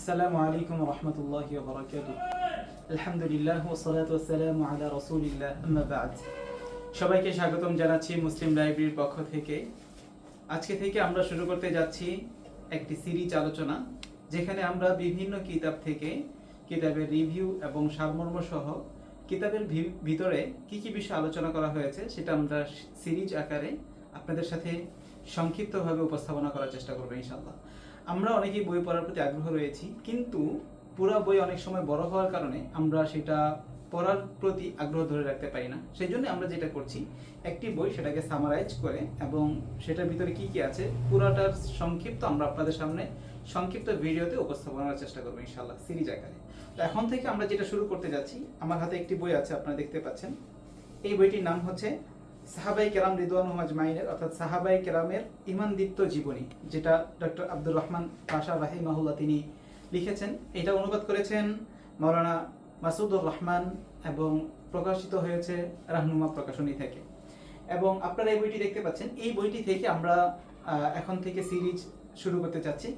আসসালামু আলাইকুম রহমতুল্লাহি ওয়া বারাকাতুহু। আলহামদুলিল্লাহ ওয়া সালাতু ওয়া সালামু আলা রাসূলিল্লাহ, আম্মা বা'দ। সবাইকে স্বাগতম জানাচ্ছি মুসলিম লাইব্রেরির পক্ষ থেকে। আজকে থেকে আমরা শুরু করতে যাচ্ছি একটি সিরিজ আলোচনা, যেখানে আমরা বিভিন্ন কিতাব থেকে কিতাবের রিভিউ এবং সারমর্ম সহ কিতাবের ভিতরে কি কি বিষয় আলোচনা করা হয়েছে সেটা আমরা সিরিজ আকারে আপনাদের সাথে সংক্ষিপ্তভাবে উপস্থাপনা করার চেষ্টা করবো ইনশাআল্লাহ। আমরা অনেকেই বই পড়ার প্রতি আগ্রহ রয়েছি, কিন্তু পুরো বই অনেক সময় বড় হওয়ার কারণে আমরা সেটা পড়ার প্রতি আগ্রহ ধরে রাখতে পারি না। সেই জন্য আমরা যেটা করছি, একটি বই সেটাকে সামারাইজ করে এবং সেটার ভিতরে কি কি আছে পুরোটার সংক্ষিপ্ত আমরা আপনাদের সামনে সংক্ষিপ্ত ভিডিওতে উপস্থাপনার চেষ্টা করবো ইনশাআল্লাহ সিরিজ আকারে। তো এখন থেকে আমরা যেটা শুরু করতে যাচ্ছি, আমার হাতে একটি বই আছে, আপনারা দেখতে পাচ্ছেন। এই বইটির নাম হচ্ছে সাহাবাই কেরাম রিদওয়ানুহুম আজমাইনের, অর্থাৎ সাহাবাই কেরামের ঈমানদীপ্ত জীবনী, যেটা ডক্টর আব্দুর রহমান পাশা রাহিমাহুল্লাহ তিনি লিখেছেন। এটা অনুবাদ করেছেন মাওলানা মাসুদুর রহমান এবং প্রকাশিত হয়েছে রাহনুমা প্রকাশনী থেকে। এবং আপনারা এই বইটি দেখতে পাচ্ছেন। এই বইটি থেকে আমরা এখন থেকে সিরিজ শুরু করতে চাচ্ছি।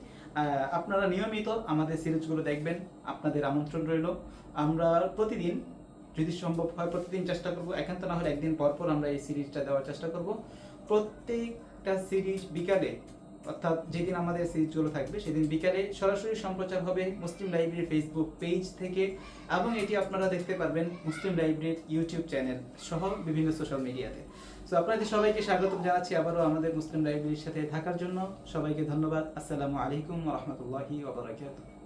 আপনারা নিয়মিত আমাদের সিরিজগুলো দেখবেন, আপনাদের আমন্ত্রণ রইল। আমরা প্রতিদিন, যদি সম্ভব হয় প্রতিদিন চেষ্টা করব, একান্ত না হলে একদিন পর পর আমরা এই সিরিজটা দেওয়ার চেষ্টা করব। প্রত্যেকটা সিরিজ বিকালে, অর্থাৎ যেদিন আমাদের সিরিজগুলো থাকবে সেদিন বিকালে সরাসরি সম্প্রচার হবে মুসলিম লাইব্রেরির ফেসবুক পেজ থেকে, এবং এটি আপনারা দেখতে পারবেন মুসলিম লাইব্রেরির ইউটিউব চ্যানেল সহ বিভিন্ন সোশ্যাল মিডিয়াতে। সো আপনাদের সবাইকে স্বাগত জানাচ্ছি আবারও আমাদের মুসলিম লাইব্রেরির সাথে থাকার জন্য। সবাইকে ধন্যবাদ। আসসালামু আলাইকুম ওয়া রাহমাতুল্লাহি ওয়া বারাকাতুহু।